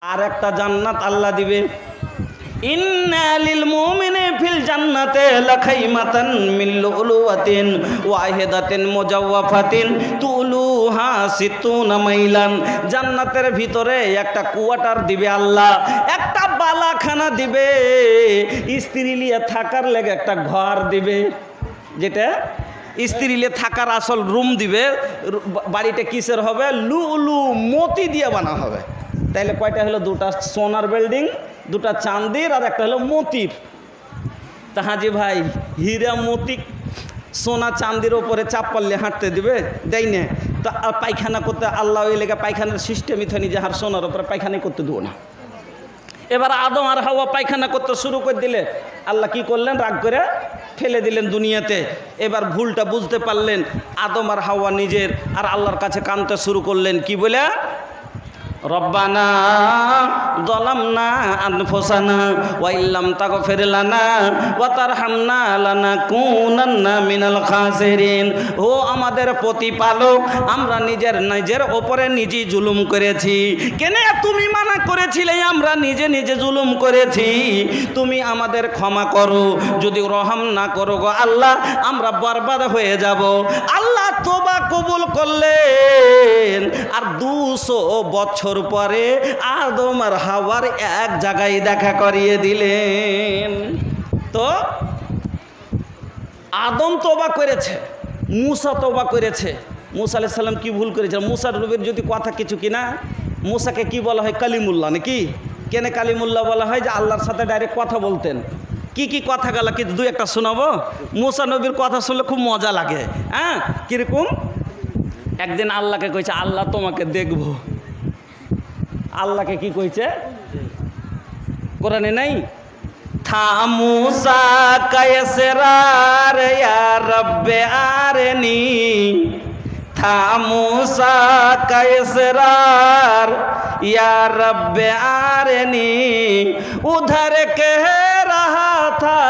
আর একটা জান্নাত আল্লাহ দিবে। ইন্না লিল মুমিনি ফিল জান্নাতি লাখাইমাতান মিন লুলুয়াতিন ওয়াহিদাতিন মুজাওয়াফাতিন তুলুহা সিত্তুনা মাইলান। জান্নাতের ভিতরে একটা কোয়ার্টার দিবে আল্লাহ, একটা বালাখানা দিবে, স্ত্রী নিয়ে থাকার লেগে একটা ঘর দিবে, যেটা স্ত্রী নিয়ে থাকার আসল রুম দিবে। বাড়িটা কিসের হবে? লুলু মতি দিয়ে বানা হবে। তাইলে কয়টা হলো? দুটা সোনার বিল্ডিং, দুটা চাঁদির, আর একটা হলো মতির। তা হাজি ভাই, হীরা মতি সোনা চাঁদির ওপরে চাপ পারলে হাঁটতে দিবে? দেয় না। তা পায়খানা করতে আল্লাহ ওই লেগে পায়খানার সিস্টেমই থানি যে হার সোনার ওপরে পায়খানাই করতে দেবো না। এবার আদম আর হাওয়া পায়খানা করতে শুরু করে দিলে আল্লাহ কি করলেন? রাগ করে ফেলে দিলেন দুনিয়াতে। এবার ভুলটা বুঝতে পারলেন আদম আর হাওয়া নিজের, আর আল্লাহর কাছে কাঁদতে শুরু করলেন কি বলে? রব্বানা যালামনা আনফুসানা ওয়া ইল্লাম তাগফির লানা ওয়া তারহামনা লানাকুনান্না মিনাল খাসিরিন। ও আমাদের প্রতিপালক, আমরা নিজের ওপরে নিজেই জুলুম করেছি। কেন? তুমি মানা করেছিলে, আমরা নিজে জুলুম করেছি। তুমি আমাদের ক্ষমা করো, যদি রহম না করো গো আল্লাহ, আমরা বরবাদ হয়ে যাব। আল্লাহ তওবা কবুল করলেন। আর 200 বছর পরে আদম আর হাওয়ার এক জায়গায় দেখা করিয়ে দিলেন। তো আদম তওবা করেছে, মুসা তওবা করেছে। মুসা আলাইহিস সালাম কি ভুল করেছে? মুসা নবীর যদি কথা কিছু কিনা, মুসাকে কি বলা হয়? কালিমুল্লাহ নাকি? কেন কালিমুল্লাহ বলা হয়? যে আল্লাহর সাথে ডাইরেক্ট কথা বলতেন। কি কথা গেল কি দুই একটা শোনাবো? মুসা নবীর কথা শুনলে খুব মজা লাগে। হ্যাঁ, কিরকম? একদিন আল্লাহকে কইছে, আল্লাহ তোমাকে দেখবো। আল্লাহকে কি কইছে? কোরআনে নাই? থা মুসা কায়সরার ইয়া রব্বে আরনি, থা মুসা কায়সরার ইয়া রব্বে আরনি, উধর কে রাহা থা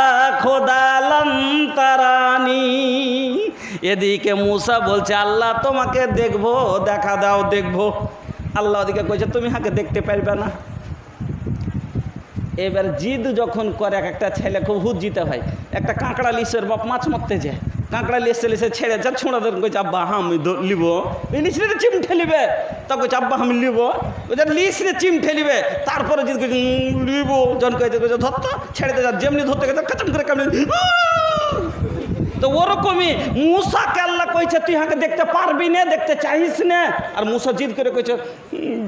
খোদা লন তারানি। এদিকে মুসা বলছে আল্লাহ তোমাকে দেখবো, দেখা দাও, দেখবো। আল্লাহ ওদিকে কইছে তুমি হাকে দেখতে পারবে না। এবার জিদ যখন করে, একটা ছেলে খুব হুদ জিতে ভাই, একটা কাঁকড়া লিসের বাপ মাছ মারতে যায়, কাঁকড়া লিসে ছেড়ে যা ছোঁড়া দেন, কইছে আব্বা আমি লিব। এই লিসরে চিমঠে লিবে, তা কইছে আব্বা আমি লিব। ওই লিসরে চিমঠে লিবে, তারপরে জিদ কইছে লিব। যখন কইছে ধরতো ছেড়ে দে, যেমনি ধরতে গেছে কাচাম করে কামড়ে। তো ওরকমই মুসাকে আল্লাহ কইছে তুই হাকে দেখতে পারবি না, দেখতে চাইস না। আর মুসা জিদ করে কইছে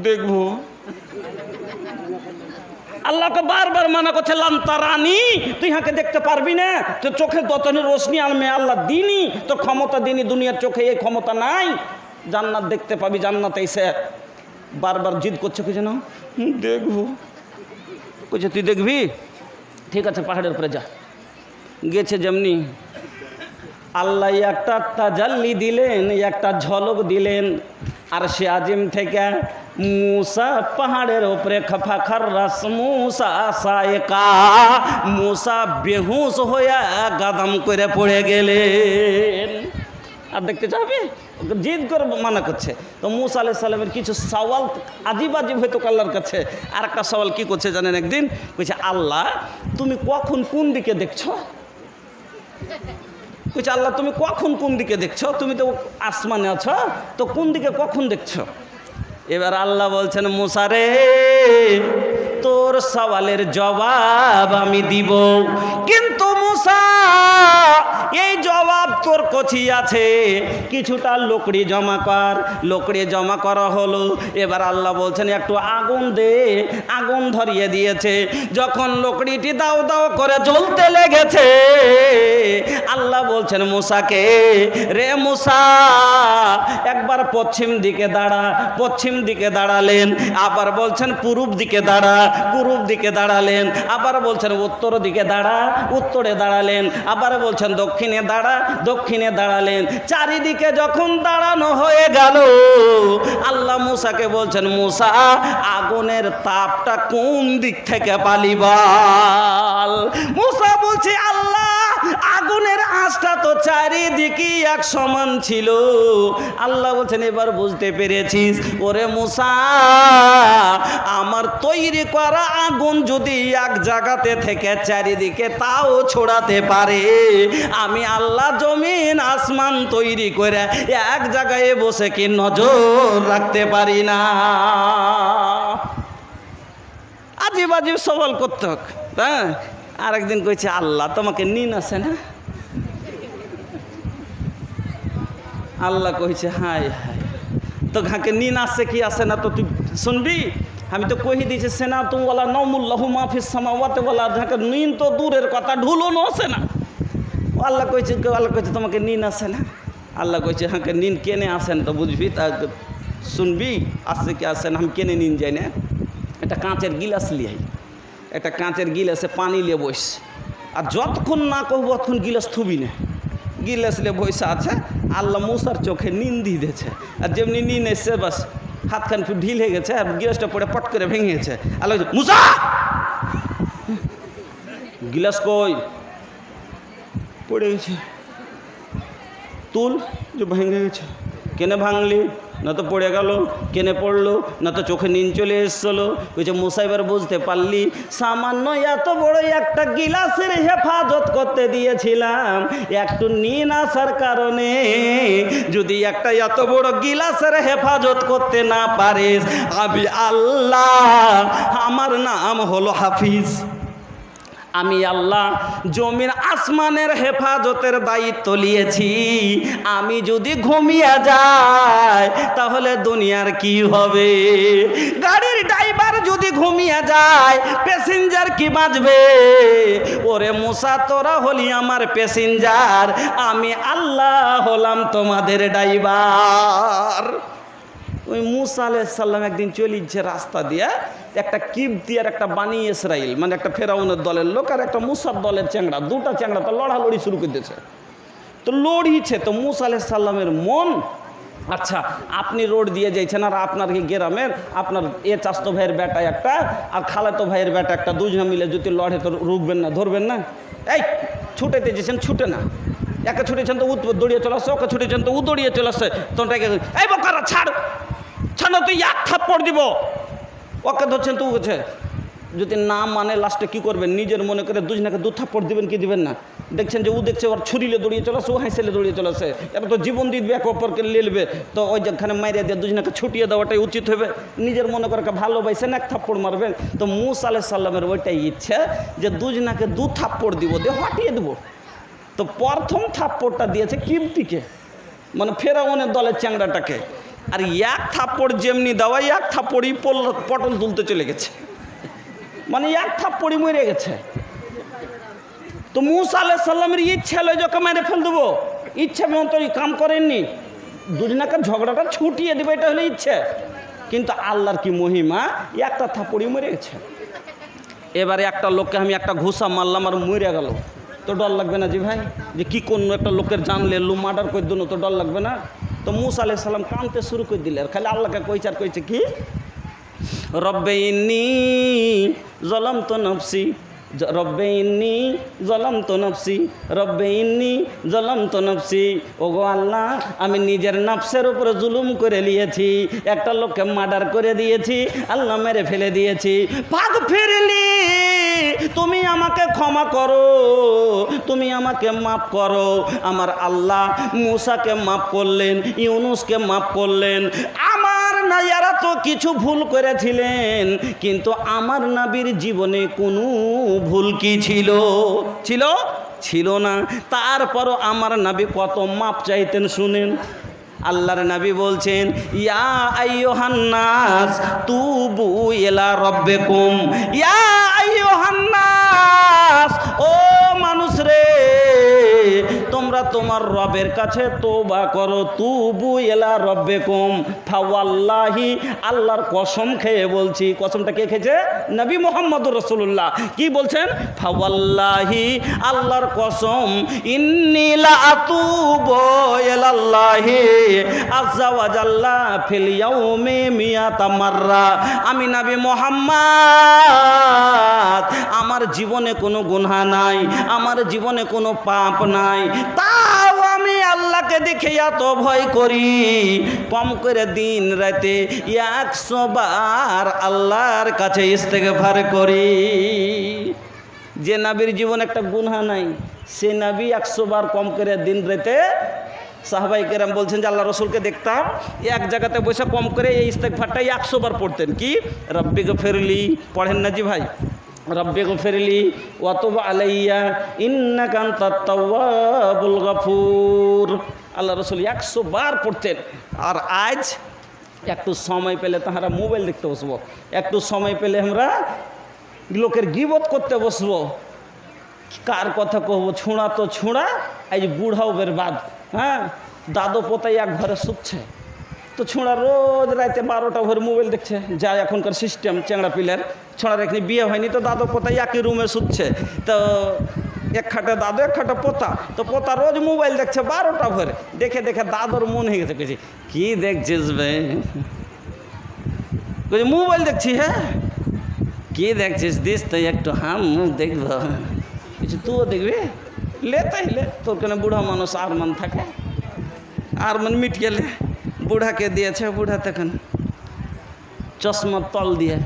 দেখবো। আল্লাহকে বারবার মানা করছে লান্তারানি, তুই হাকে দেখতে পারবি না, তোর চোখে দতনের রোশনি আলমে আল্লাহ দিনি, তোর ক্ষমতা দিনি, দুনিয়ার চোখে এই ক্ষমতা নাই। জান্নাত দেখতে পাবি, জান্নাত এসে বারবার জিদ করছে, কইছে না দেখবো। কইছে তুই দেখবি? ঠিক আছে পাহাড়ের উপরে যা। গেছে, যেমনি আল্লাহ একটা তাজাল্লি দিলেন, একটা ঝলক দিলেন। আর সে আজিম থেকে মুসা পাহাড়ের উপরে খফাখর রস মুসা সায়কা, মুসা বেহুশ হয়ে গাদাম করে পড়ে গেলেন। আর দেখতে চাবি? জিদ করে মানা করছে। তো মুসা আলাইহিস সালামের কিছু সওয়াল আজীব হয়তো আল্লাহর কাছে। আর একটা সওয়াল কি করছে জানেন? একদিন কইছে আল্লাহ তুমি কখন কোন দিকে দেখছো? কইছে আল্লাহ তুমি কখন কোন দিকে দেখছো? তুমি তো আসমানে আছো, তো কোন দিকে কখন দেখছো? এবার আল্লাহ বলছেন মুসা রে, তোর সওয়ালের জবাব আমি দিব, কিন্তু মুসা এই জবাব তোর কচি আছে, কিছুটা লকড়ি জমা কর। লকড়ি জমা করা হলো। এবার আল্লাহ বলছেন একটু আগুন দে। আগুন ধরিয়ে দিয়েছে। যখন লকড়িটি দাও দাও করে জ্বলতে লেগেছে, আল্লাহ বলছেন মুসাকে, রে মুসা একবার পশ্চিম দিকে দাঁড়া। পশ্চিম দিকে দাঁড়ালেন। আবার বলছেন পূর্ব দিকে দাঁড়া। পূর্ব দিকে দাঁড়ালেন। আবার বলছেন উত্তর দিকে দাঁড়া। উত্তরে দাঁড়ালেন। আবার বলছেন দক্ষিণে দাঁড়া। দক্ষিণে দাঁড়ালেন। চারিদিকে যখন দাঁড়ানো হয়ে গেল, আল্লাহ মুসাকে বলছেন মুসা আগুনের তাপটা কোন দিক থেকে পালিবাল। মুসা বলছে আল্লাহ আগুনের আঁচটা তো চারিদিকে এক সমান ছিল। আল্লাহ বলছেন এবার বুঝতে পেরেছিস? ওরে মুসা, আমার তৈরি করা আগুন যদি এক জায়গাতে থেকে চারিদিকে তাও ছড়াতে পারে, আমি আল্লাহ জমিন আসমান তৈরি করে এক জায়গায় বসে কি নজর রাখতে পারি না? আজিব আজিব সওয়াল করতে হোক। হ্যাঁ, আরেকদিন কইছে আল্লাহ তোমাকে নিন আছে না? আল্লাহ কইছে হাই হাই, তো ঘাকে নিন আছে কি আছে না তো তুই শুনবি? আমি তো কহি দিয়েছি সেনা তুমি বলা নমুল্লাহু মাফিস সামাওয়াতি ওয়াল আরদ, ঢাকা নিন তো দূরের কথা, ঢুলনো আছে না। আল্লাহ কইছে তোমাকে নিন আছে না? আল্লাহ কইছে হ্যাঁ নিন কেনে আসেন তো বুঝবি, তা শুনবি আছে কি আছে না। আমি কেনে নিন যাই না, একটা কাঁচের গিলাস লিয়াই, একটা কাঁচের গিলাসে পানি লিয়ে বস, আর যতক্ষণ না কহবো ততক্ষণ গিলাস থুবি না। গিলাস লিয়ে বসে আছে, আল্লাহ মুসার চোখে নিন দিয়ে দিয়েছে, আর যেমনি নিন এসছে বাস হাতখান ঢিল হয়ে গেছে, আর গিলাসটা পড়ে পট করে ভেঙে গেছে। আল্লাহ মুসা গিলাস কই? পড়ে গেছে। তুল, যে ভেঙে গেছে। কেনে ভাঙলি? না তো পড়ে গেল। কেনে পড়লো? না তো চোখে নিন চলে এসছিল। বলছে মুসা এবার বুঝতে পারলি, সামান্য এত বড় একটা গিলাসের হেফাজত করতে দিয়েছিলাম, একটু নিন আসার কারণে যদি একটা এত বড় গিলাসের হেফাজত করতে না পারিস, আমি আল্লাহ, আমার নাম হলো হাফিজ। আমি আল্লাহ জমিন আসমানের হেফাজতের দায়িত্ব নিয়েছি। আমি যদি ঘুমিয়ে যাই তাহলে দুনিয়ার কি হবে? গাড়ির ড্রাইভার যদি ঘুমিয়ে যায় প্যাসেঞ্জার কি বাঁচবে? ওরে মুসা তোরা হলি আমার প্যাসেঞ্জার, আমি আল্লাহ হলাম তোমাদের ড্রাইভার। ওই মুসা আলাইহিস সালাম একদিন চলিচ্ছে রাস্তা দিয়ে, একটা কিবতি আর একটা বানি ইসরাইল, মানে একটা ফেরাউনের দলের লোক আর একটা মুসার দলের চ্যাংড়া, দুটা চ্যাংড়া তো লড়ালড়ি শুরু করে দিয়েছে। তো লড়িছে, তো মুসা আলাইহিস সালামের মন, আচ্ছা আপনি রোড দিয়ে যাইছেন আর আপনার কি গ্রামের আপনার চাচতো ভাইয়ের বেটা একটা আর খালাতো ভাইয়ের বেটা একটা, দুজনে মিলে যদি লড়ে তো রুখবেন না, ধরবেন না? এই ছুটেতে যেছেন ছুটে না, একে ছুটেছেন তো ও দৌড়িয়ে চলে আসছে, ওকে ছুটেছেন তো ও দৌড়িয়ে চলে আসছে। তোমটাকে এই বকারা ছাড় ছাড়, তুই এক থাপ্পড় দিব। ওকে ধরছেন তো উঠেছে, যদি না মানে লাস্টে কী করবেন? নিজের মনে করে দুজনাকে দু থাপ্পড় দিবেন কি দিবেন না? দেখছেন যে ও দেখছে ওর ছুরিলে দৌড়িয়ে চলে আসে, ও হাইসেলে দৌড়িয়ে চলে আসে, এবার তো জীবন দিবে এক অপরকে লেলবে, তো ওই যেখানে মাইরিয়া দিয়ে দুজনাকে ছুটিয়ে দেওয়াটাই উচিত হবে। নিজের মনে করে ভালোবাসেন এক থাপ্পড় মারবেন। তো মুসা আলাইহিস সালামের ওইটাই ইচ্ছে যে দুজনাকে দু থাপ্পড় দিব, দিয়ে হটিয়ে দেবো। তো প্রথম থাপ্পড়টা দিয়েছে কিবতিকে, মানে ফেরাউনের দলের চ্যাংড়াটাকে, আর এক থাপ্পড় যেমনি দেওয়া এক থাপ্পড়ই পটল তুলতে চলে গেছে, মানে এক থাপ্পড়ই মরে গেছে। তো মুসা আলাইহিস সালামের ইচ্ছা হলো যখন মেরে ফেল দেবো, ইচ্ছা মতো কাম করেননি, দুজনাকে ঝগড়াটা ছুটিয়ে দেবে, এটা হলো ইচ্ছে। কিন্তু আল্লাহর কি মহিমা, একটা থাপ্পড়ই মরে গেছে। এবারে একটা লোককে আমি একটা ঘুষা মারলাম আর মরে গেল, তো ডর লাগবে না জি ভাই? যে কি কোনো একটা লোকের জান লেলু মার্ডার করে দিল, তো ডর লাগবে না? তো মুসা আলাইহিস সালাম কাঁদতে শুরু করে দিলে, আর খালি আল্লাহকে কইছে, আর কইছে কি, রব্বে ইন্নী যালামতু নাফসি, রব্বে ইন্নী যালামতু নাফসি, রব্বে ইন্নী যালামতু নাফসি। ওগো আল্লাহ, আমি নিজের নফসের উপরে জুলুম করে নিয়েছি, একটা লোককে মার্ডার করে দিয়েছি, আল্লাহ মেরে ফেলে দিয়েছি, ভাগ ফিরলি, তুমি আমাকে ক্ষমা করো, তুমি আমাকে মাফ করো। আমার আল্লাহ মুসাকে মাফ করলেন, ইউনুসকে মাফ করলেন। আমার না এরা তো কিছু ভুল করেছিলেন, কিন্তু আমার নবীর জীবনে কোনো ভুল কি ছিল? ছিল? ছিল না। তারপরও আমার নবী কত মাপ চাইতেন শুনেন। আল্লাহর নবী বলছেন, ইয়া আইয়ুহান নাস তুবু ইলা রাব্বিকুম, ইয়া আইয়ুহান নাস, ও মানুষ রে, তোমরা তোমার রবের কাছে তওবা করো। তুবু ইলা রাব্বিকুম, ফাওয়াল্লাহি, আল্লাহর কসম খেয়ে বলছি। কসমটা কে খেয়েছে? নবী মুহাম্মদুর রাসূলুল্লাহ। কি বলছেন? ফাওয়াল্লাহি, আল্লাহর কসম, ইন্নী লা আতুবু ইলাল্লাহি আযজা ওয়া জাল্লা ফিল ইয়াউমি মিয়াতা মাররা, আমি নবী মুহাম্মদ বাদ আমার জীবনে কোনো গুনাহ নাই, আমার জীবনে কোনো পাপ নাই, তাও আমি আল্লাহকে দেখে এত ভয় করি, কম করে দিন রাতে 100 বার আল্লাহর কাছে ইস্তেগফার করি। যে নবীর জীবনে একটা গুনাহ নাই, সে নবী 100 বার কম করে দিন রাতে, সাহাবাই কেরাম বলছেন যে আল্লাহ রসুলকে দেখতাম এক জায়গাতে বসে কম করে এই ইস্তেগফারটাই 100 বার পড়তেন। কি রব্বি গফিরলি পড়েন না জি ভাই, রব্বি গফিরলি ওয়া তুব আলাইয়া ইন্নাকা আনতাত তাওয়াবুল গফুর। আল্লাহ রসুল 100 বার পড়তেন। আর আজ একটু সময় পেলে তাহারা মোবাইল দেখতে বসবো, একটু সময় পেলে আমরা লোকের গীবত করতে বসবো, কার কথা কহবো, ছোঁড়া তো ছোঁড়া, এই যে বুড়াও বেরবাদ। হ্যাঁ, দাদু পোতাই এক ঘরে শুচ্ছে, তো ছোঁড়া রোজ রাতে 12টা ভোর মোবাইল দেখছে, যা এখনকার সিস্টেম চেংড়া পিলার। ছোঁড়ার এখানে বিয়ে হয়নি, তো দাদু পোতাই একই রুমে শুচ্ছে, তো এক খাটে দাদু এক খাটে পোতা, তো পোতা রোজ মোবাইল দেখছে 12টা ভোরে। দেখে দেখে দাদুর মন হয়ে গেছে, কেছি কি দেখছিস বে, মোবাইল দেখছি। হ্যাঁ, কি দেখছিস, দিস তো একটু, হাম মুখ দেখবো, কিছু তুইও দেখবি, লে তাইলে তোর কেন, বুড়া মানুষ আর মান থাকে, আর মান মিট গেলে। বুড়াকে দিয়েছে, বুড়া তখন চশমার তল দিয়ে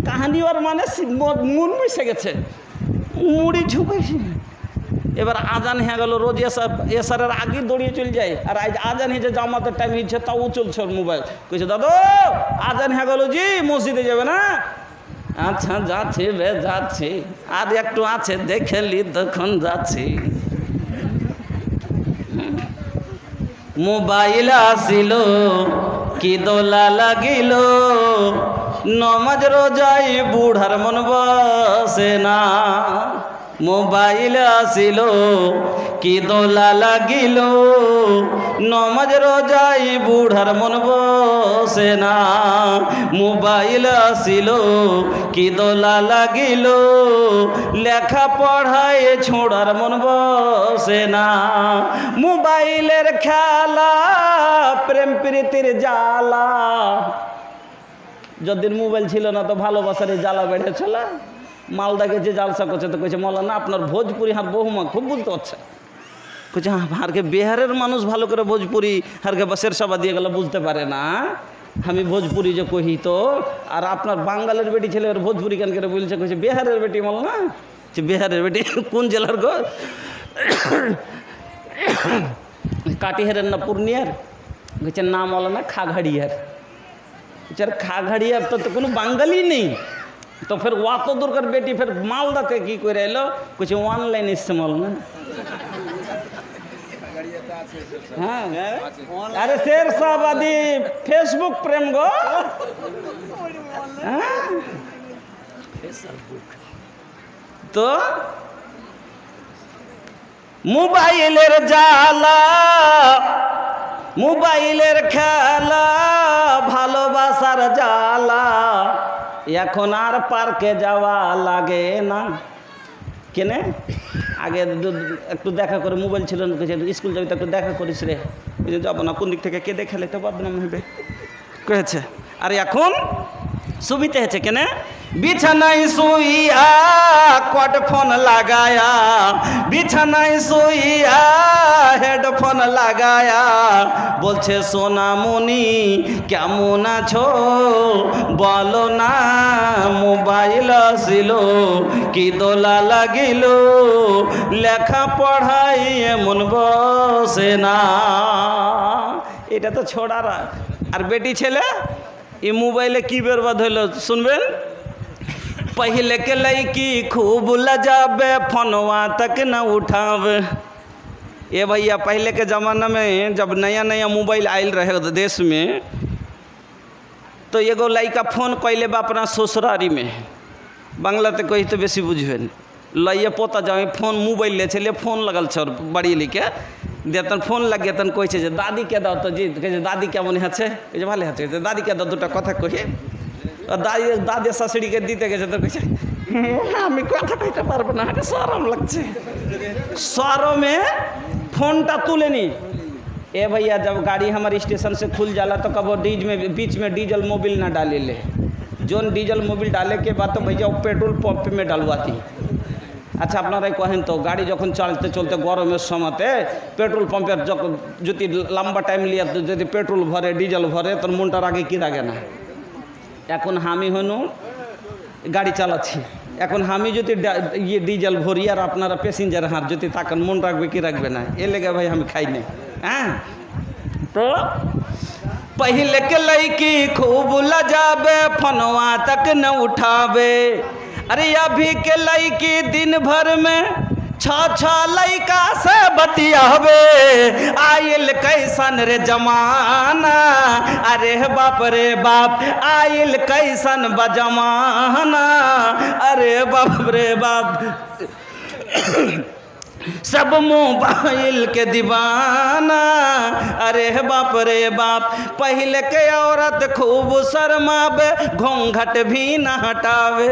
কাহানি ওর মানে মন মিশে গেছে, মুড়ি ঝুঁকাইছে। এবার আজান হয়ে গেল, রোজ এসারের আগে দৌড়িয়ে চলে যায়, আর আজ আজান হয়েছে, জামাতের টাইম হয়েছে, তাও চলছে ওর মোবাইল। কইছে দাদু আজান হয়ে গেল জি, মসজিদে যাবে না? আচ্ছা যাচ্ছি বে যাচ্ছি, আর একটু আছে দেখেলি তখন যাচ্ছি। মোবাইল আসিল কি দোলা লাগিল, নমাজ রোজাই বুড়ার মন বসে না। মোবাইল আসিল কি দোলা লাগিল, নমাজ রোজাই বুড়ার মন বসে না। মোবাইল আসিল কি দোলা লাগিল, লেখা পড়ায় ছোড়ার মন বসে না। মোবাইলের খেলা প্রেম প্রীতির জ্বালা, যদিন মোবাইল ছিল না তো ভালোবাসার জ্বালা বেড়েছিল। মালদাকে যে জালসা করছে, তো কইছে মৌলানা আপনার ভোজপুরি হার বহুমা খুব বুঝতে পারছে। কইছে হারকে বিহারের মানুষ ভালো করে ভোজপুরি হারকে বাসের সভা দিয়ে গেলে বুঝতে পারে না, আমি ভোজপুরি যে কহি তো। আর আপনার বাঙালের বেটি ছেলে ভোজপুরি কেন করে বলছে, কইছে বিহারের বেটি মৌলানা। যে বিহারের বেটি কোন জেলার গো? কাটিহারের না পূর্ণিয়ার? কইছে না মৌলানা খাগড়িয়ার। খাগড়িয়ার তো কোনো বাঙালি নেই, তো ফের অত দূরকার বেটি ফের মালদাতে কি করে এলো? কইছে অনলাইন ইস্তেমাল না। হ্যাঁ, আরে শের সাবাদি ফেসবুক প্রেম গো। হ্যাঁ, তো মোবাইলের জ্বালা, মোবাইলের খেলা, ভালোবাসার জ্বালা, এখন আর পার্কে যাওয়া লাগে না। কেনে আগে একটু দেখা করে, মোবাইল ছিল না, স্কুল যাবি তো একটু দেখা করিস রে, যাবো না, কোন দিক থেকে কে দেখালে তো বদনাম হবে কয়েছে। আর এখন সুবিধা হয়েছে কেনে, বিছানায় শুইয়া কটফোন লাগায়া, বিছানায় শুইয়া হেডফোন লাগায়া, বলছে সোনামণি কেমন আছো বলো না। মোবাইল আসিল কি দোলা লাগিল, লেখা পড়াই এমন বসে না। এটা তো ছোড়ারা। আর বেটি ছেলে এই মোবাইলে কি বরবাদ হইলো শুনবেন। पहले के लड़की खूब लजाबे, फोनवा तक न उठावे। ये भैया पहले के ज़माना में जब नया नया मोबाइल आयल रहे देश में, तो एगो लड़का फोन कैले बा अपना ससुरारी में, बांग्ला तो कही तो बेसी बुझे लइए पोता जाए फोन मोबाइल ले चलिए, फोन लगल छ बड़ी लिखे देतन, फोन लग गया तन कहे दादी के दाओ, तो जी कहे दादी केमन है भाले है, दादी के दाओ दुटा कथा कहे। दादी दादी शाশুড়িকে দিতে গেছে, তো কইছে আমি কথা কইতে পারবো না, শরম লাগছে। শরমে फोनटा तुले नी। ए भैया जब गाड़ी हमारे स्टेशन से खुल जाला तो कब बीच में डीजल मोबिल ना डाले ले, जोन डीजल मोबिल डाले के बाद तो भैया वो पेट्रोल पंप में डलवाती। আচ্ছা আপনারাই কহেন তো গাড়ি যখন চলতে চলতে গরমের সময়তে পেট্রোল পাম্পের যখন যদি লম্বা টাইম লিয়ে যদি পেট্রোল ভরে ডিজেল ভরে তোর মনটার আগে কি লাগে না? এখন আমি হনু গাড়ি চালাচ্ছি, এখন আমি যদি ইয়ে ডিজেল ভরি আর আপনারা প্যাসেঞ্জার হাত যদি তাকান মন রাখবে কি রাখবে না? এ লেগে ভাই আমি খাই না। হ্যাঁ তো पहले के लड़की खूब लजाबे फनवा तक न उठावे, अरे अभी के लड़की दिन भर में छा लड़का से बतियावे। आयल कैसन रे जमाना, अरे बाप रे बाप आयल कैसन बजमाना, अरे बाप रे बाप सब मोबाइल के दीवाना, अरे बाप रे बाप पहले के औरत खूब शर्मावे घूंघट भी न हटावे,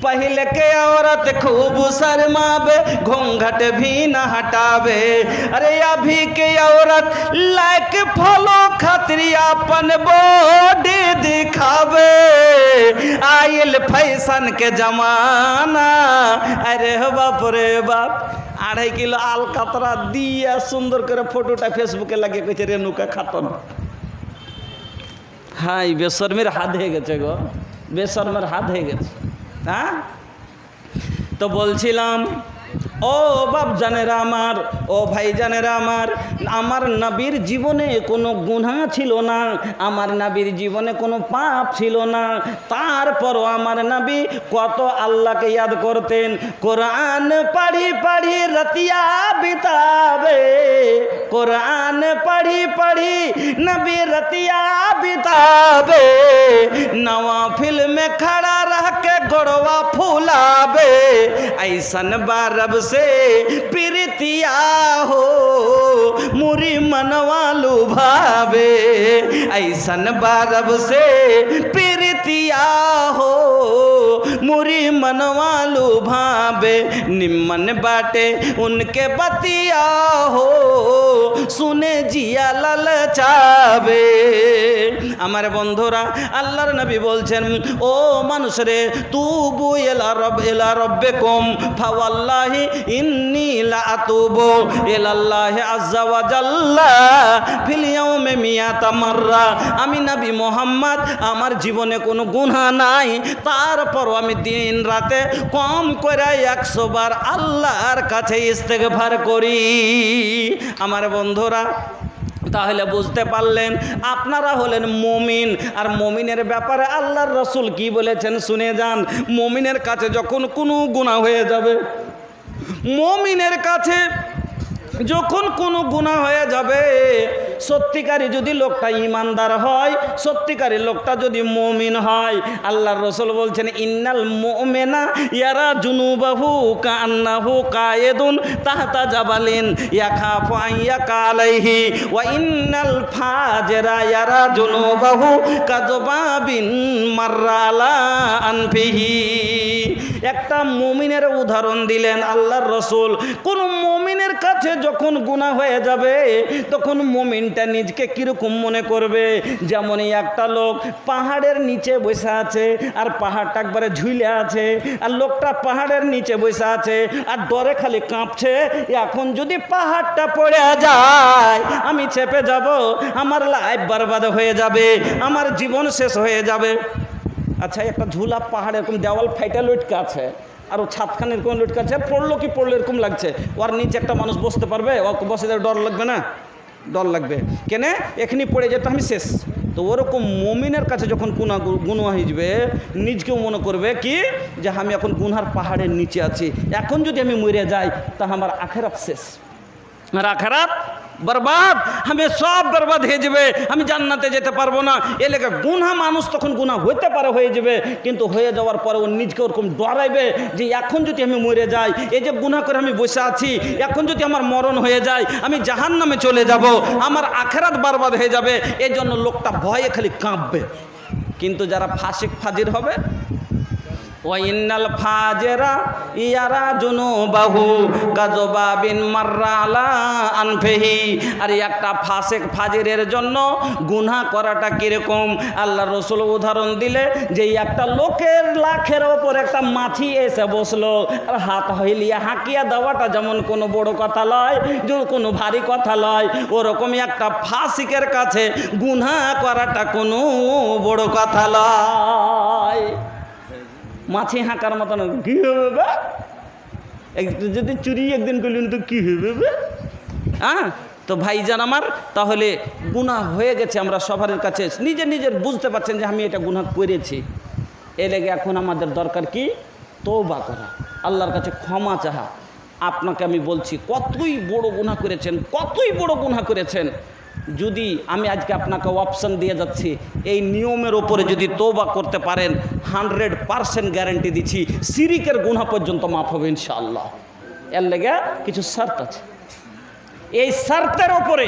पहले के औरत खूब शर्मावे घूंघट भी न हटावे, अरे अभी के औरत लाइक फॉलो खातिर अपन बॉडी दिखावे। आयल फैशन के जमाना, अरे बाप रे बाप 2.5 किलो आल कातरा दिया सुंदर करे फोटोटा फेसबुके लगे कहे रेणुका खातन। हाय बेशर्मेर हाथ হয়ে গেছে গো, বেশর্মের হাত হয়ে গেছে। হ্যাঁ তো বলছিলাম ও বাপ জানেরা আমার, ও ভাই জানেরা আমার নবীর জীবনে কোনো গুনাহ ছিল না, আমার নবীর জীবনে কোনো পাপ ছিল না, তারপরও আমার নবী কত আল্লাহকে ইয়াদ করতেন। কোরআন পড়ি পড়ি রতিয়া বিতাবে, কোরআন পড়ি পড়ি নবী রতিয়া বিতাবে, नवाफिल में खड़ा रह के गोड़वा फूलावे। ऐसन बारब से प्रीतिया हो मुरी मनवा लुभावे, ऐसन बारब से प्रीतिया हो मुरी मनवा लुभावे। निम्मन बाटे उनके बतिया हो सुने जिया ललचावे। আমার বন্ধুরা আল্লাহর নবী বলছেন ও মানুষ রে তুবু ইলা রাব্বিকুম ফাওয়াল্লাহি ইন্নী লা আতুবু ইলাল্লাহি আযজা ওয়া জাল্লা ফিল ইয়াউমি মিয়াতা মাররা। আমি নবী মুহাম্মদ আমার জীবনে কোনো গুনাহ নাই, তারপরও আমি দিন রাতে কম করে 100 বার আল্লাহর কাছে ইস্তেগফার করি। আমার বন্ধুরা তাহলে বুঝতে পারলেন আপনারা হলেন মুমিন, আর মুমিনের ব্যাপারে আল্লাহর রাসূল কি বলেছেন শুনে যান। মুমিনের কাছে যখন কোনো গুনাহ হয়ে যাবে, মুমিনের কাছে যখন কোনো গুনাহ হয়ে যাবে, সত্যিকারী যদি লোকটা ইমানদার হয়, সত্যিকারী লোকটা যদি মুমিন হয়, আল্লাহর রাসূল বলছেন ইন্নাল মুমিনা ইয়ারা জুনুবাহু কান্নাহু কায়েদুন তাহতা জাবালিন ইয়াখাফু আন ইয়াকালাইহি ওয়া ইন্নাল ফাজিরা ইয়ারা জুনুবাহু কাযবাবিন মাররালা আনফিহি। একটা মুমিনের উদাহরণ দিলেন আল্লাহর রাসূল। কোন মুমিনের কাছে যখন গুনাহ হয়ে যাবে তখন মুমিনটা নিজকে কিরকম মনে করবে? যেমন একটা লোক পাহাড়ের নিচে বসে আছে আর পাহাড়টা একবারে ঝুলে আছে, আর লোকটা পাহাড়ের নিচে বসে আছে আর ডরে খালি কাঁপছে, এখন যদি পাহাড়টা পড়ে যায় আমি চেপে যাব, আমার লাইফ বরবাদ হয়ে যাবে, আমার জীবন শেষ হয়ে যাবে। আচ্ছা একটা ঝুলা পাহাড় এরকম দেওয়াল ফাইটা লটকে আছে আর ও ছাদখানে এরকম লটকে আছে, পড়লো কি পড়লো এরকম লাগছে, ওর নিচে একটা মানুষ বসতে পারবে? ও বসে যাবে, ডর লাগবে না? ডর লাগবে কেন? এখনই পড়ে যেতে আমি শেষ। তো ওরকম মুমিনের কাছে যখন গুনাহ হয়ে যাবে নিজকেও মনে করবে কি যে আমি এখন গুনহার পাহাড়ের নিচে আছি, এখন যদি আমি মরে যাই তা আমার আখেরাত শেষ, আর আখেরাত বরবাদ, আমি সব বরবাদ হয়ে যাবে, আমি জান্নাতে যেতে পারবো না। এ লেগে গুনাহ মানুষ তখন গুনাহ হইতে পারে হয়ে যাবে, কিন্তু হয়ে যাওয়ার পরে ও নিজকে ওরকম ডরাইবে যে এখন যদি আমি মরে যাই, এই যে গুনাহ করে আমি বসে আছি, এখন যদি আমার মরণ হয়ে যায় আমি জাহান্নামে চলে যাব, আমার আখেরাত বরবাদ হয়ে যাবে। এই জন্য লোকটা ভয়ে খালি কাঁপবে। কিন্তু যারা ফাসিক ফাজির হবে ওয়াইনাল ফাজেরা ইয়ারা জুনুবাহু কাযবাবিন মাররা আলা আনফিহি। আর একটা ফাসিক ফাজিরের জন্য গুনাহ করাটা কিরকম আল্লাহ রাসূল উদাহরণ দিলে যে একটা লোকের লাখের ওপর একটা মাছি এসে বসলো আর হাত হইলিয়া হাঁকিয়া দেওয়াটা যেমন কোনো বড় কথা লয়, যে কোনো ভারী কথা লয়, ওরকমই একটা ফাসিকের কাছে গুনাহ করাটা কোনো বড় কথা লয়। মাছি হাঁকার মতন কি হবে বে? যদি চুরি একদিন করলেন তো কি হবে বে? হ্যাঁ, তো ভাইজান আমার, তাহলে গুনাহ হয়ে গেছে, আমরা সবার কাছে নিজের নিজের বুঝতে পারছেন যে আমি এটা গুনাহ করেছি। এ লেগে এখন আমাদের দরকার কি? তওবা করা, আল্লাহর কাছে ক্ষমা চাহা। আপনাকে আমি বলছি, কতই বড় গুনাহ করেছেন, কতই বড় গুনাহ করেছেন, যদি আমি আজকে আপনাকে অপশন দিয়ে যাচ্ছি, এই নিয়মের ওপরে যদি তওবা করতে পারেন 100% গ্যারান্টি দিচ্ছি শিরিকের গুনাহ পর্যন্ত মাফ হবে ইনশাআল্লাহ। এর লেগে কিছু শর্ত আছে, এই শর্তের ওপরে,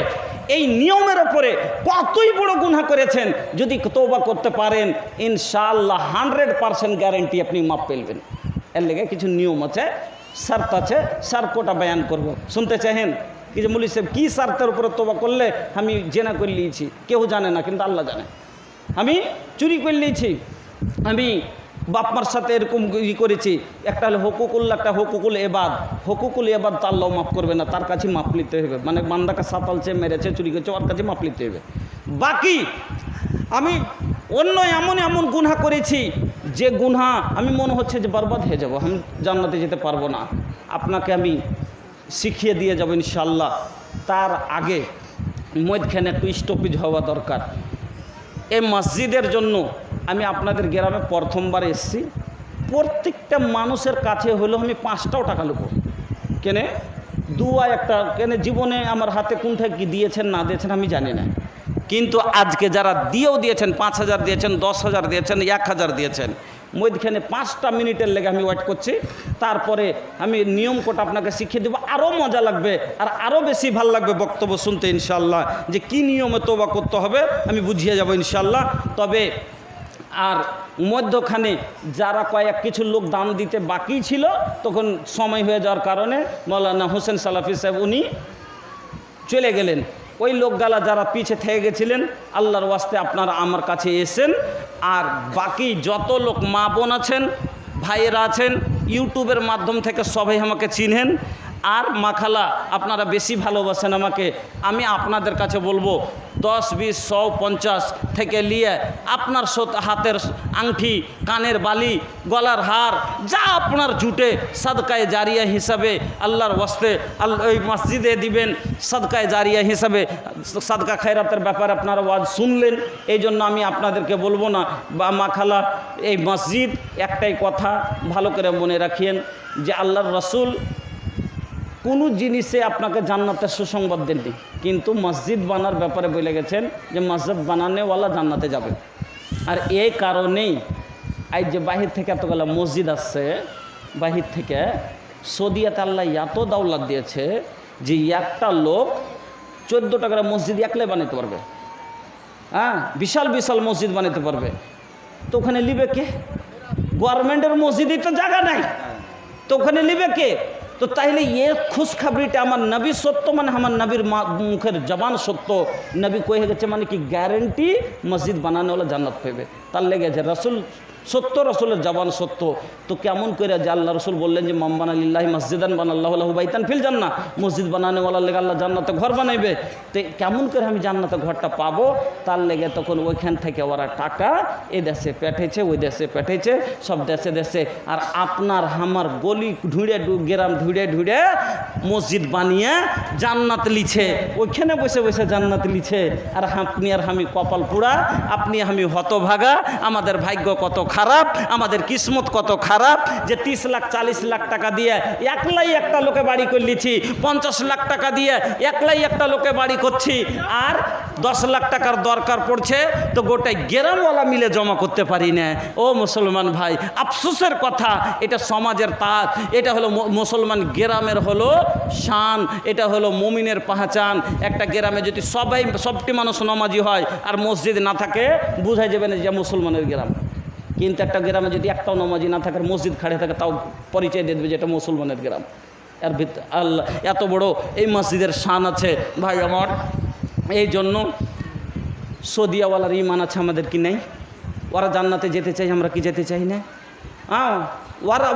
এই নিয়মের ওপরে কতই বড় গুনাহ করেছেন যদি তওবা করতে পারেন ইনশাআল্লাহ 100% গ্যারান্টি আপনি মাফ পেলবেন। এর লেগে কিছু নিয়ম আছে, শর্ত আছে, শর্তটা বয়ান করব। শুনতে চাহেন কি যে মৌলভী সাহেব কী শর্তের উপরে তওবা করলে আমি জেনা করে নিয়েছি? কেউ জানে না, কিন্তু আল্লাহ জানে। আমি চুরি করে নিয়েছি, আমি বাপমার সাথে এরকম করেছি, একটা হলো হুকুকুল্লাহ, একটা হুকুকুল এবাদ। হুকুকুল এবাদ তো আল্লাহ মাফ করবে না, তার কাছে মাফ নিতে হবে। মানে বান্দাকে সাতালছে, মেরেছে, চুরি করেছে, ওর কাছে মাফ নিতে হবে। বাকি আমি অন্য এমন এমন গুনাহ করেছি যে গুনাহ আমি মনে হচ্ছে যে বরবাদ হয়ে যাব, আমি জান্নাতে যেতে পারবো না, আপনাকে আমি শিখিয়ে দিয়ে যাব ইনশাআল্লাহ। তার আগে মধ্যখানে একটু স্টপেজ হওয়া দরকার। এই মসজিদের জন্য আমি আপনাদের গ্রামে প্রথমবার এসেছি, প্রত্যেকটা মানুষের কাছে হলেও আমি 5টাও টাকা লুকো কেনে দুয়া একটা কেনে, জীবনে আমার হাতে কোনটা কি দিয়েছেন না দিয়েছেন আমি জানি না, কিন্তু আজকে যারা দিয়েও দিয়েছেন, 5,000 দিয়েছেন, 10,000 দিয়েছেন, 1,000 দিয়েছেন, মধ্যখানে 5টা মিনিটের লেগে আমি ওয়েট করছি। তারপরে আমি নিয়ম কোটা আপনাকে শিখিয়ে দেবো, আরও মজা লাগবে আর আরও বেশি ভাল লাগবে বক্তব্য শুনতে ইনশাআল্লাহ, যে কি নিয়মে তওবা করতে হবে আমি বুঝিয়ে যাব ইনশাআল্লাহ। তবে আর মধ্যখানে যারা কয়েক কিছু লোক দান দিতে বাকি ছিল, তখন সময় হয়ে যাওয়ার কারণে মৌলানা হোসেন সালাফি সাহেব উনি চলে গেলেন। ওই লোকগালা যারা পিছে থেকে গেছিলেন, আল্লাহর ওয়াস্তে আপনারা আমার কাছে এসেন। আর বাকি যত লোক মা বোন আছেন, ভাইয়েরা আছেন, ইউটিউবের মাধ্যম থেকে সবাই আমাকে চিনেন। আর মাখালা আপনারা বেশি ভালোবাসেন আমাকে, আমি আপনাদের কাছে বলবো 10, 20, 100, 50 থেকে নিয়ে আপনার হাতের আংটি, কানের বালি, গলার হার, যা আপনার জুটে সাদকায়ে জারিয়া হিসাবে আল্লাহর ওয়াস্তে এই মসজিদে দিবেন। সাদকায়ে জারিয়া হিসাবে সাদকা খায়রাতের ব্যাপারে আপনারা ওয়াজ শুনলেন, এই জন্য আমি আপনাদেরকে বলবো না। বা মাখালা এই মসজিদ, একটাই কথা ভালো করে মনে রাখিয়েন যে আল্লাহর রাসূল কোনো জিনিসে আপনাকে জান্নাতের সুসংবাদ দেননি, কিন্তু মসজিদ বানার ব্যাপারে বলে গেছেন যে মসজিদ বানানেওয়ালা জান্নাতে যাবে। আর এই কারণেই আজ যে বাহির থেকে এতগুলো মসজিদ আসছে, বাহির থেকে সৌদিয়াতে আল্লাহ এত দাওলাত দিয়েছে যে একটা লোক 14 টাকার মসজিদ একলাই বানাতে পারবে। হ্যাঁ, বিশাল বিশাল মসজিদ বানাতে পারবে। তো ওখানে লিবে কে? গভর্নমেন্টের মসজিদে তো জায়গা নাই, তো ওখানে লিবে কে? তো তাইলে এ খুশখবরিটা আমার নবী সত্য, মানে আমার নবীর মুখের জবান সত্য, নবী কয়ে গেছে মানে কি গ্যারেন্টি মসজিদ বানানোওয়ালা জান্নাত পাবে। তার লেগে যে রসুল সত্য, রসুলের জবান সত্য। তো কেমন করে যে আল্লাহ রসুল বললেন যে মাম বানালিল্লাহি মসজিদান বানাল্লাহু লাহু বাইতান ফিল জান্নাহ, মসজিদ বানানোওয়ালার লেগে আল্লাহ জান্নাতে ঘর বানাইবে। তো কেমন করে আমি জান্নাতে ঘরটা পাবো? তার লেগে তখন ওইখান থেকে ওরা টাকা এ দেশে পাঠাইছে, ওই দেশে পাঠাইছে, সব দেশে দেশে। আর আপনার আমার গলি ঢুঁড়ে গ্রাম ঢুঁড়ে ঢুঁড়ে মসজিদ বানিয়ে জান্নাত লিছে, ওইখানে বসে বসে জান্নাত লিছে। আর আপনি আর আমি কপাল পোড়া, আপনি আমি হতভাগা, আমাদের ভাগ্য কত খারাপ, আমাদের কিসমত কত খারাপ যে 30 লাখ 40 লাখ টাকা দিয়ে একলাই একটা লোকে বাড়ি করে লিছি, 50 লাখ টাকা দিয়ে একলাই একটা লোকে বাড়ি করছি, আর 10 লাখ টাকার দরকার পড়ছে তো গোটাই গ্রামওয়ালা মিলে জমা করতে পারি না। ও মুসলমান ভাই, আফসোসের কথা, এটা সমাজের তাজ, এটা হলো মুসলমান গ্রামের হলো শান, এটা হলো মুমিনের পাহচান। একটা গ্রামে যদি সবটি মানুষ নামাজি হয় আর মসজিদ না থাকে, বুঝাই যাবে না যে মুসলমানের গ্রাম। কিন্তু একটা গ্রামে যদি একটাও নামাজি না থাকে, মসজিদ খাড়ে থাকে, তাও পরিচয় দিয়ে দেবে যে এটা মুসলমানের গ্রাম। এর ভিতরে আল্লাহ এত বড় এই মসজিদের শান আছে ভাই আমার। এই জন্য সৌদিয়াওয়ালার ইমান আছে, আমাদের কি নাই? ওরা জান্নাতে যেতে চাই, আমরা কি যেতে চাই না?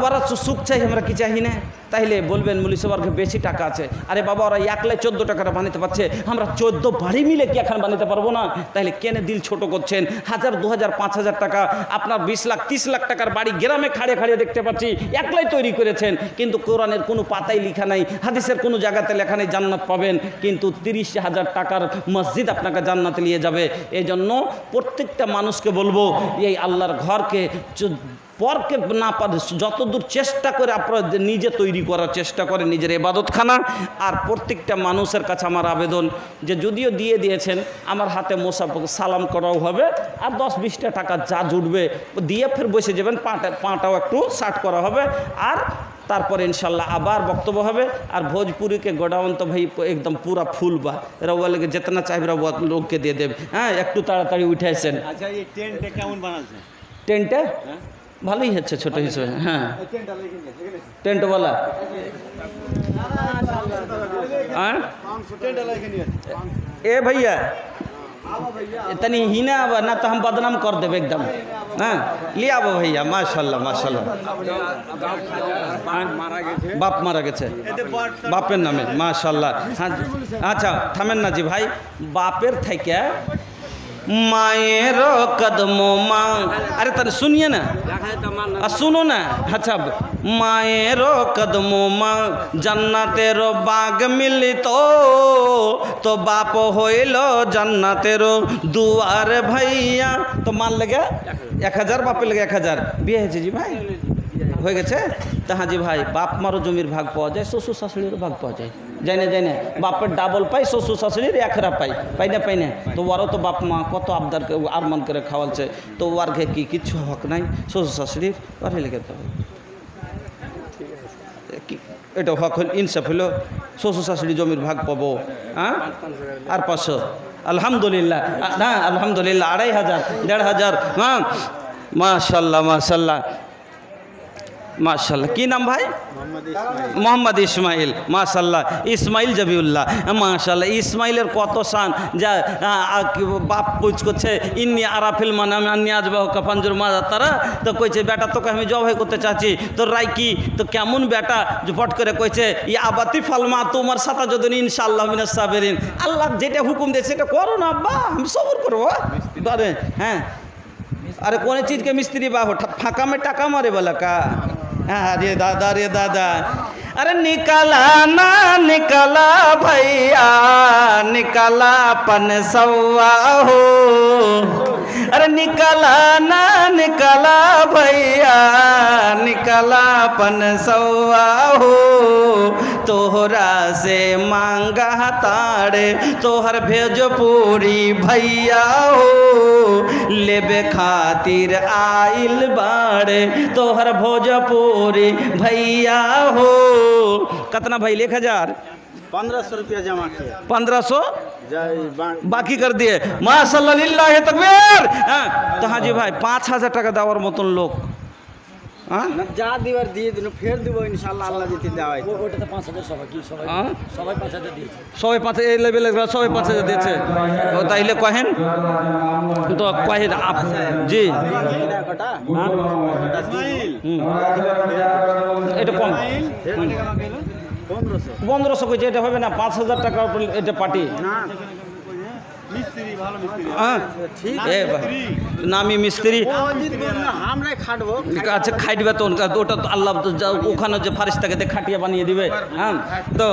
ওরা সুখ চাই, আমরা কি চাই না? তাইলে বলবেন মুলি সবারকে বেশি টাকা আছে। আরে বাবা, ওরা একলাই 14 টাকাটা বানাতে পারছে, আমরা 14 বাড়ি মিলে কি এখন বানাতে পারবো না? তাইলে কেন দিল ছোট করছেন? 1000, 2000, 5000 টাকা, আপনার 20 লাখ 30 লাখ টাকার বাড়ি গ্রামে খাড়ে খাড়ে দেখতে পাচ্ছি, একলাই তৈরি করেছেন। কিন্তু কোরআনের কোনো পাতায় লেখা নাই, হাদিসের কোনো জায়গাতে লেখা নেই জান্নাত পাবেন, কিন্তু 30,000 টাকার মসজিদ আপনাকে জান্নাতে নিয়ে যাবে। এই জন্য প্রত্যেকটা মানুষকে বলবো, এই আল্লাহর ঘরকে পরকে না পারে যতদূর চেষ্টা করে আপনারা নিজে তৈরি করার চেষ্টা করে নিজের ইবাদতখানা। আর প্রত্যেকটা মানুষের কাছে আমার আবেদন যে যদিও দিয়ে দিয়েছেন, আমার হাতে মোসাফাকে সালাম করাও হবে, আর 10-20টা টাকা যা জুটবে দিয়ে ফের বসে যাবেন, পাটাও একটু শার্ট করা হবে, আর তারপরে ইনশাল্লাহ আবার বক্তব্য হবে। আর ভোজপুরি के गोडाउन तो भाई एकदम पूरा फुल बा, रउआ लेके जितना चाहे रउआ लोग के दे देब। हाँ, একটু তাড়াতাড়ি উঠাইছেন। আচ্ছা, এই টেন্টটা কেমন বানাচ্ছেন? টেন্টে ভালোই হচ্ছে ছোট হিসেবে। হ্যাঁ, টেন্টওয়ালা ए भैया तनी ही ना ना तो हम बदनाम कर देवे एकदम। हाँ, ले आवो भैया। माशाल्लाह माशाल्लाह। बाप मारा गेছে বাপের নামে। মাশাআল্লাহ। হ্যাঁ, আচ্ছা থামেন না জি ভাই। বাপের থেকে मायर कदमों माँ, अरे तर सुनिए ना, सुनो ना। अच्छा, मायर कदमों माँ जन्नतेरो बाग मिली तो बाप होइलो जन्नतेरो दुआर भैया। तो मान लगे 1000, बापे लगे 1000। বিয়ে হয়েছে জি ভাই, হয়ে গেছে। তা হ্যাঁ জি ভাই, বাপ মারও জমির ভাগ পাওয়া যায়, শ্বশুর শাশুড়িরও ভাগ পাওয়া যায়। যাই না বাপের ডাবল পাই, শ্বশুর শাশুড়ির একরা পাই না। তো ওরও তো বাপ মা কত আবদার আরমান করে খাওয়ালছে, তো ওর ঘে কি কিচ্ছু হক নাই শ্বশুর শাশুড়ির, ওরে লেগে তো এটা হক হল, ইনসাফ হলো, শ্বশুর শাশুড়ি জমির ভাগ পাবো। হ্যাঁ, আর 500 আলহামদুলিল্লাহ। না আলহামদুলিল্লাহ, 2500, 1500। হ্যাঁ, মাশাল্লাহ মাশাল্লাহ মাশাল্লাহ। কি নাম ভাই? মোহাম্মদ ইসমাইল। মাশাল্লাহ, ইসমাইল জবিউল্লাহ। মাশাল্লাহ, ইসমাইলের কত শান। যা বাপ পুছ করছে ইন্নি আরাফিল মানাম আন্নি আজবাহ কাফানজুর মাজা তারা, তো কইছে বেটা তোকে আমি জবাই করতে চাচ্ছি, তোর রায় কি? তো কেমন বেটা ফট করে কইছে ইয়া আবাতি ফালমা তোমার সাথে যদি ইনশাআল্লাহ মিনাস সাবিরিন। আল্লাহ যেটা হুকুম দিয়েছে সেটা করো না আব্বা, আমি সবর করবো। হ্যাঁ, अरे कौन चीज़ के मिस्त्री बाबू फाका में टाका मारे वाला का? अरे दादा अरे निकला ना निकला भैया, निकला पन सवा हो। अरे निकला ना निकला भैया, निकला पन सवा हो। तोहरा से मांगा तारे तोहर भेजो पूरी भैया हो। लेबे खातिर आइल बाड़े तोहर भोजपुरी भैया हो। कितना भाई? 1000, 1500 रुपया जमा किया, 1500 বাকি कर दिए। माशाल्लाह लिल्लाहि तकबीर। तो हाँ जी भाई, 5000 টাকা দেওয়ার মতন লোক। হ্যাঁ, যা দিবার দিয়ে দিন, ফের দিব ইনশাআল্লাহ। আল্লাহ দিতে দেওয়াই, ওটাতে 5000 সবাই কি সবাই 5000 দিয়েছে, সবাই 5 এই লেভেলে সবাই 5000 দিয়েছে। ও তাইলে কহেন তো কহেন আপ জি। এটা কম, 1500 কইছে, এটা হবে না। 5000 টাকা এটা পার্টি না, মিস্ত্রি ভালো মিস্ত্রি। হ্যাঁ ঠিক এ নামি মিস্ত্রি আমরা খাটবো। আচ্ছা খাইবে তো ওটা তো আল্লাহ ওখানে যে ফারিস্তাকে দিয়ে খাটিয়ে বানিয়ে দিবে। হ্যাঁ, তো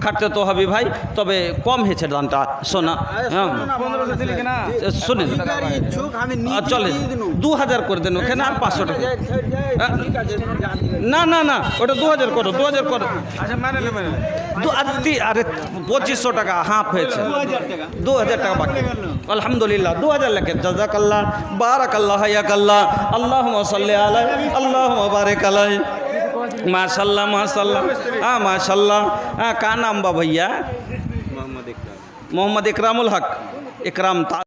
খাটতে তো হবে ভাই, তবে কম হয়েছে দামটা সোনা। হ্যাঁ, শুনেন চলে 2000 করে দেন ওখানে, আর 500 টাকা। না না না, ওটা 2000 করো, 2000 করো। আচ্ছা মানে আরে 2500 টাকা হাফ হয়েছে, 2000 টাকা বাকি। আলহামদুলিল্লাহ, 2000 লেখে। জাযাকাল্লাহ, বারাকাল্লাহ, হায়াকাল্লাহ, আল্লাহুম্মা সাল্লি আলাইহি, আল্লাহুম্মা বারিক আলাইহি। माशाल्लाह माशाल्लाह। हाँ माशाल्लाह। हाँ, का नाम बा भैया? मोहम्मद इकरामुल हक। इकराम